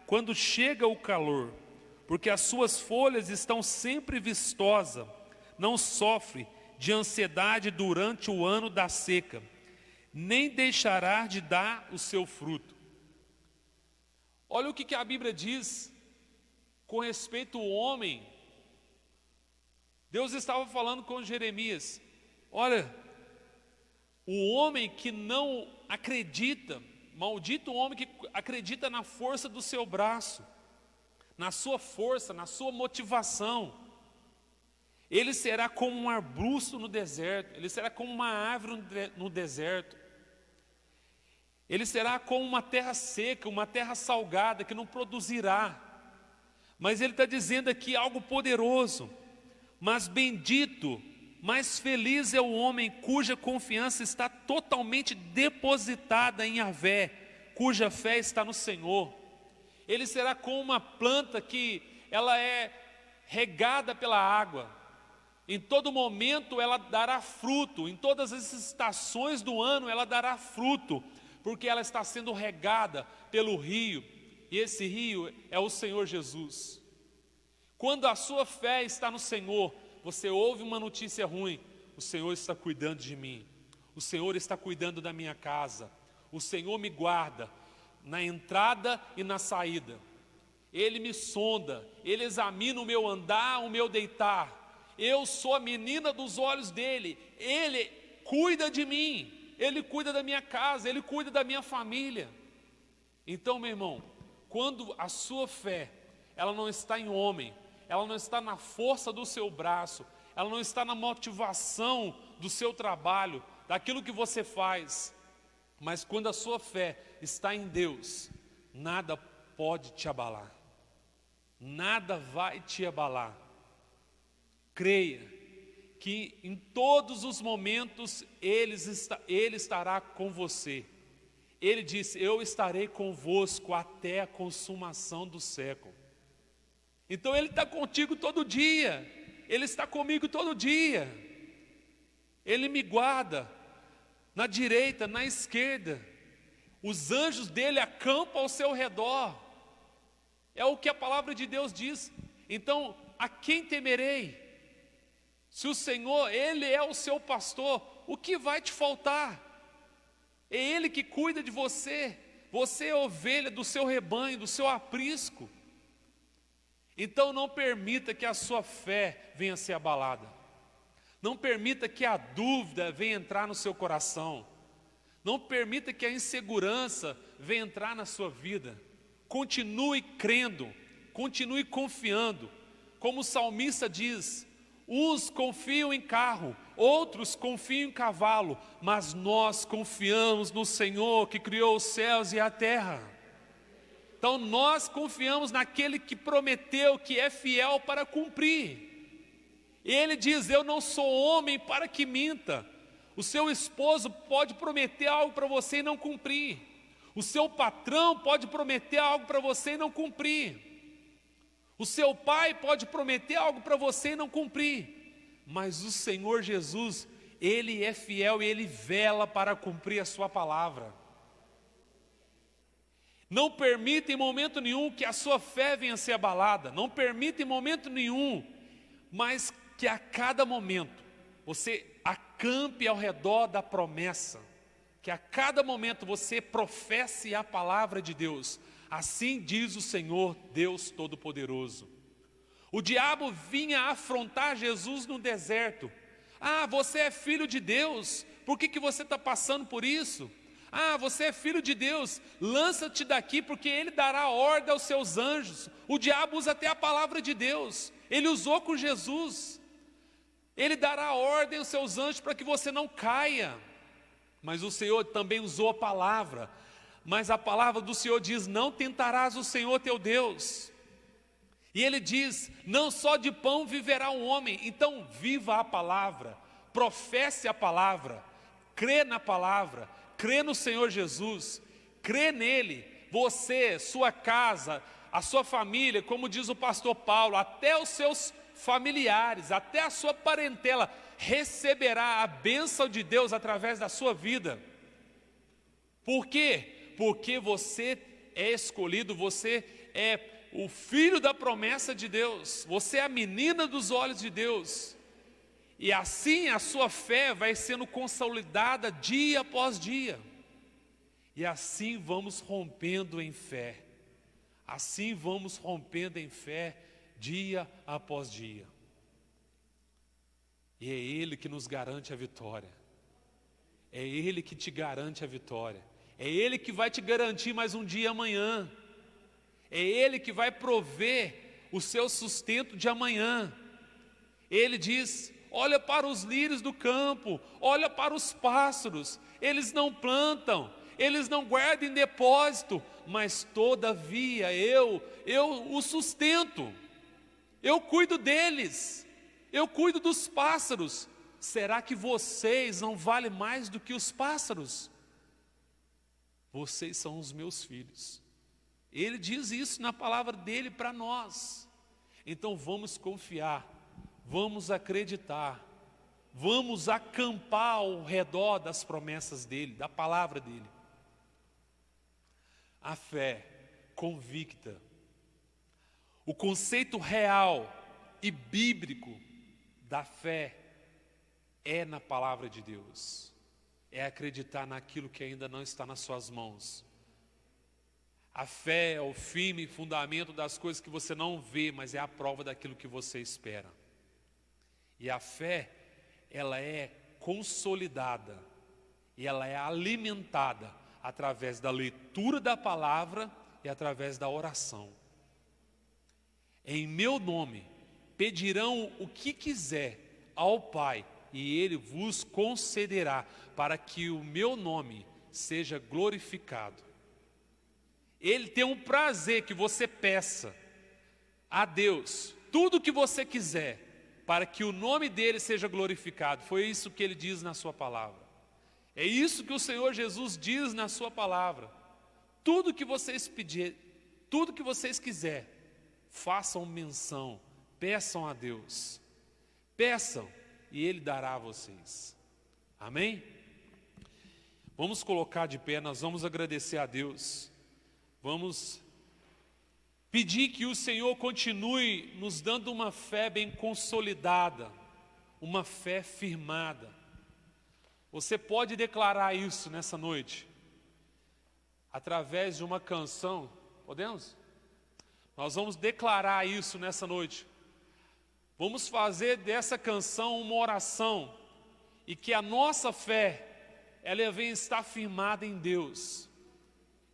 quando chega o calor, porque as suas folhas estão sempre vistosas, não sofre de ansiedade durante o ano da seca, nem deixará de dar o seu fruto. Olha o que a Bíblia diz com respeito ao homem. Deus estava falando com Jeremias: olha, o homem que não acredita, maldito o homem que acredita na força do seu braço, na sua força, na sua motivação. Ele será como um arbusto no deserto, ele será como uma árvore no deserto. Ele será como uma terra seca, uma terra salgada, que não produzirá. Mas ele está dizendo aqui algo poderoso: mas bendito, mais feliz é o homem cuja confiança está totalmente depositada em Yahvé, cuja fé está no Senhor. Ele será como uma planta que ela é regada pela água. Em todo momento ela dará fruto, em todas as estações do ano ela dará fruto, porque ela está sendo regada pelo rio, e esse rio é o Senhor Jesus. Quando a sua fé está no Senhor, você ouve uma notícia ruim: o Senhor está cuidando de mim, o Senhor está cuidando da minha casa, o Senhor me guarda na entrada e na saída, Ele me sonda, Ele examina o meu andar, o meu deitar. Eu sou a menina dos olhos dEle, Ele cuida de mim, Ele cuida da minha casa, Ele cuida da minha família. Então, meu irmão, quando a sua fé, ela não está em homem, ela não está na força do seu braço, ela não está na motivação do seu trabalho, daquilo que você faz, mas quando a sua fé está em Deus, nada pode te abalar, nada vai te abalar. Creia que em todos os momentos Ele estará com você. Ele disse: eu estarei convosco até a consumação do século. Então Ele está contigo todo dia, Ele está comigo todo dia. Ele me guarda na direita, na esquerda. Os anjos dele acampam ao seu redor. É o que a palavra de Deus diz. Então, a quem temerei? Se o Senhor, Ele é o seu pastor, o que vai te faltar? É Ele que cuida de você. Você é ovelha do seu rebanho, do seu aprisco. Então não permita que a sua fé venha a ser abalada. Não permita que a dúvida venha entrar no seu coração. Não permita que a insegurança venha entrar na sua vida. Continue crendo, continue confiando. Como o salmista diz: uns confiam em carro, outros confiam em cavalo, mas nós confiamos no Senhor que criou os céus e a terra. Então nós confiamos naquele que prometeu, que é fiel para cumprir. Ele diz: eu não sou homem para que minta. O seu esposo pode prometer algo para você e não cumprir. O seu patrão pode prometer algo para você e não cumprir. O seu pai pode prometer algo para você e não cumprir, mas o Senhor Jesus, Ele é fiel e Ele vela para cumprir a sua palavra. Não permita em momento nenhum que a sua fé venha a ser abalada, não permita em momento nenhum, mas que a cada momento você acampe ao redor da promessa, que a cada momento você professe a palavra de Deus. Assim diz o Senhor Deus Todo-Poderoso. O diabo vinha afrontar Jesus no deserto. Ah, você é filho de Deus, por que você está passando por isso? Ah, você é filho de Deus, lança-te daqui, porque Ele dará ordem aos seus anjos. O diabo usa até a palavra de Deus, ele usou com Jesus. Ele dará ordem aos seus anjos para que você não caia. Mas o Senhor também usou a palavra. Mas a palavra do Senhor diz: não tentarás o Senhor teu Deus. E Ele diz: não só de pão viverá o homem. Então viva a palavra, professe a palavra, crê na palavra, crê no Senhor Jesus, crê nele. Você, sua casa, a sua família, como diz o pastor Paulo, até os seus familiares, até a sua parentela, receberá a bênção de Deus através da sua vida. Por quê? Porque você é escolhido, você é o filho da promessa de Deus, você é a menina dos olhos de Deus, e assim a sua fé vai sendo consolidada dia após dia, e assim vamos rompendo em fé, assim vamos rompendo em fé dia após dia, e é Ele que nos garante a vitória, é Ele que te garante a vitória, é Ele que vai te garantir mais um dia amanhã, é Ele que vai prover o seu sustento de amanhã. Ele diz: olha para os lírios do campo, olha para os pássaros, eles não plantam, eles não guardam em depósito, mas todavia eu os sustento, eu cuido deles, eu cuido dos pássaros. Será que vocês não valem mais do que os pássaros? Vocês são os meus filhos. Ele diz isso na palavra dele para nós. Então vamos confiar, vamos acreditar, vamos acampar ao redor das promessas dele, da palavra dele. A fé convicta, o conceito real e bíblico da fé é na palavra de Deus, é acreditar naquilo que ainda não está nas suas mãos. A fé é o firme fundamento das coisas que você não vê, mas é a prova daquilo que você espera. E a fé, ela é consolidada e ela é alimentada através da leitura da palavra e através da oração. Em meu nome pedirão o que quiser ao Pai, e Ele vos concederá, para que o meu nome seja glorificado. Ele tem um prazer que você peça a Deus tudo o que você quiser, para que o nome dele seja glorificado. Foi isso que ele diz na sua palavra. É isso que o Senhor Jesus diz na sua palavra. Tudo que vocês pedirem, tudo que vocês quiserem, façam menção, peçam a Deus. Peçam e Ele dará a vocês. Amém? Vamos colocar de pé, nós vamos agradecer a Deus. Vamos pedir que o Senhor continue nos dando uma fé bem consolidada, uma fé firmada. Você pode declarar isso nessa noite, através de uma canção. Podemos? Nós vamos declarar isso nessa noite. Vamos fazer dessa canção uma oração, e que a nossa fé, ela venha estar firmada em Deus.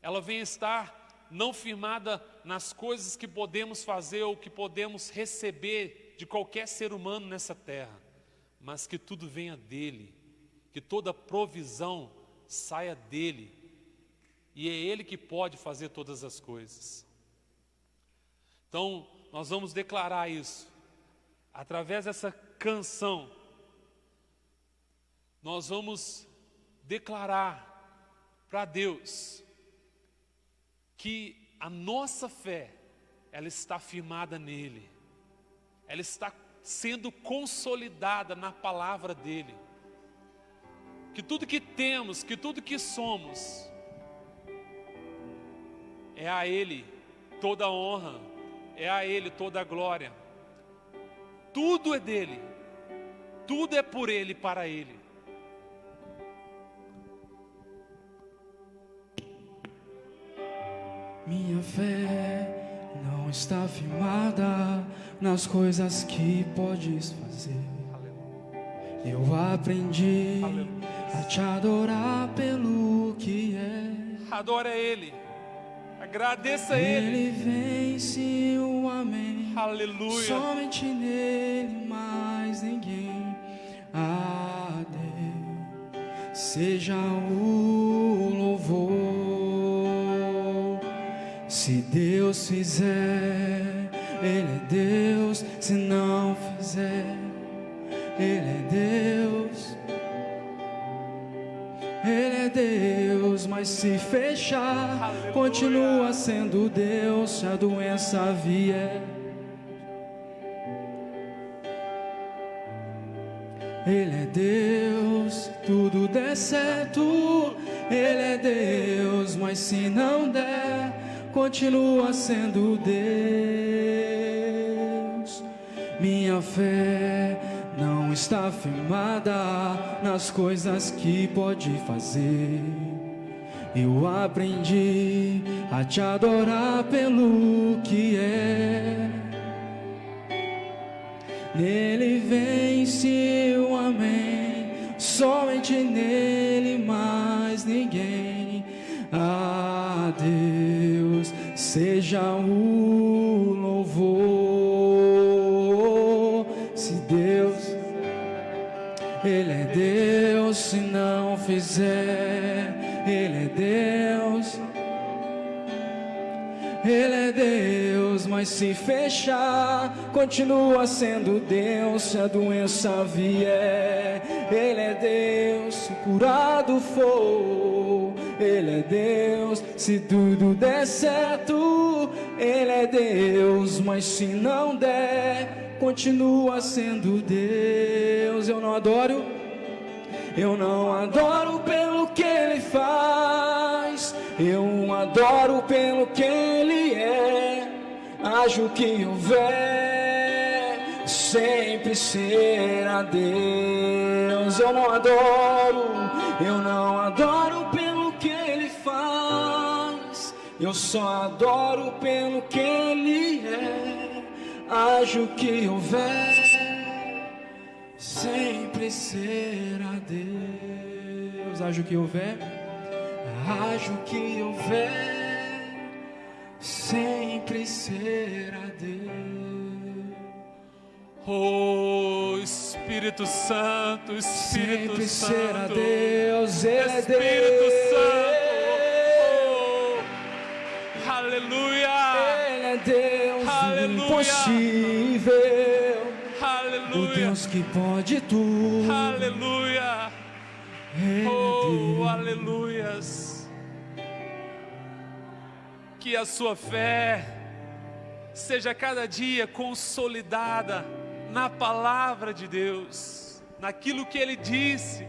Ela venha estar não firmada nas coisas que podemos fazer ou que podemos receber de qualquer ser humano nessa terra, mas que tudo venha dEle, que toda provisão saia dEle, e é Ele que pode fazer todas as coisas. Então, nós vamos declarar isso, através dessa canção, nós vamos declarar para Deus, que a nossa fé ela está firmada nele. Ela está sendo consolidada na palavra dele. Que tudo que temos, que tudo que somos, é a ele toda a honra, é a ele toda a glória. Tudo é dele, tudo é por ele e para ele. Minha fé não está firmada nas coisas que podes fazer. Eu aprendi a te adorar pelo que é. Adora ele, agradeça a ele. Ele vence o amém. Aleluia. Somente nele, mais ninguém. A Deus seja o louvor. Se Deus fizer, Ele é Deus. Se não fizer, Ele é Deus. Ele é Deus, mas se fechar, aleluia, continua sendo Deus. Se a doença vier, Ele é Deus. Se tudo der certo, Ele é Deus, mas se não der, continua sendo Deus. Minha fé não está firmada nas coisas que pode fazer. Eu aprendi a te adorar pelo que é. Nele vence o amém. Somente nele, mais ninguém. A Deus seja o louvor. Se Deus, Ele é Deus. Se não fizer, Ele é Deus. Ele é Deus, mas se fechar, continua sendo Deus. Se a doença vier, Ele é Deus. Se curado for, Ele é Deus. Se tudo der certo, Ele é Deus, mas se não der, continua sendo Deus. Eu não adoro pelo que Ele faz, eu adoro pelo que Ele é. Haja o que houver, sempre será Deus. Eu não adoro pelo que Ele faz, eu só adoro pelo que Ele é. Haja o que houver, sempre será Deus. Haja o que houver, haja o que houver, sempre será Deus. Oh Espírito Santo, Espírito sempre Santo, será Deus. Ele é Espírito Deus. Santo, oh, aleluia. Ele é Deus, Aleluia. impossível. Aleluia. O Deus que pode tudo. Aleluia. Ele é Oh, Deus. aleluias. Que a sua fé seja cada dia consolidada na palavra de Deus, naquilo que Ele disse.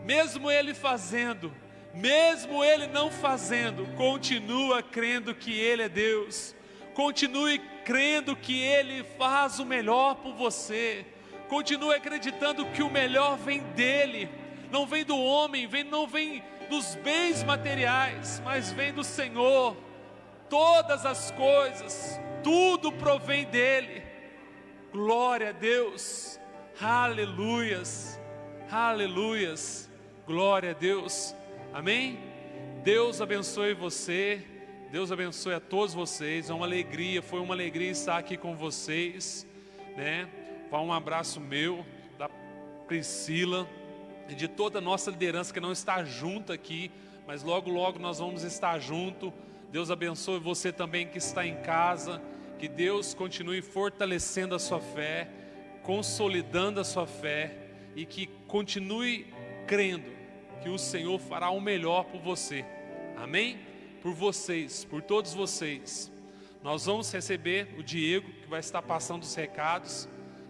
Mesmo Ele fazendo, mesmo Ele não fazendo, continua crendo que Ele é Deus. Continue crendo que Ele faz o melhor por você. Continue acreditando que o melhor vem dEle. Não vem do homem, não vem dos bens materiais, mas vem do Senhor. Todas as coisas, tudo provém dEle. Glória a Deus. Aleluias. Aleluias. Glória a Deus. Amém? Deus abençoe você. Deus abençoe a todos vocês. É uma alegria, foi uma alegria estar aqui com vocês, né? Vai um abraço meu, da Priscila e de toda a nossa liderança que não está junto aqui, mas logo logo nós vamos estar junto. Deus abençoe você também que está em casa. Que Deus continue fortalecendo a sua fé, consolidando a sua fé, e que continue crendo que o Senhor fará o melhor por você. Amém? Por vocês, por todos vocês. Nós vamos receber o Diego, que vai estar passando os recados.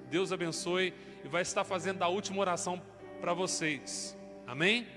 Deus abençoe e vai estar fazendo a última oração para vocês. Amém?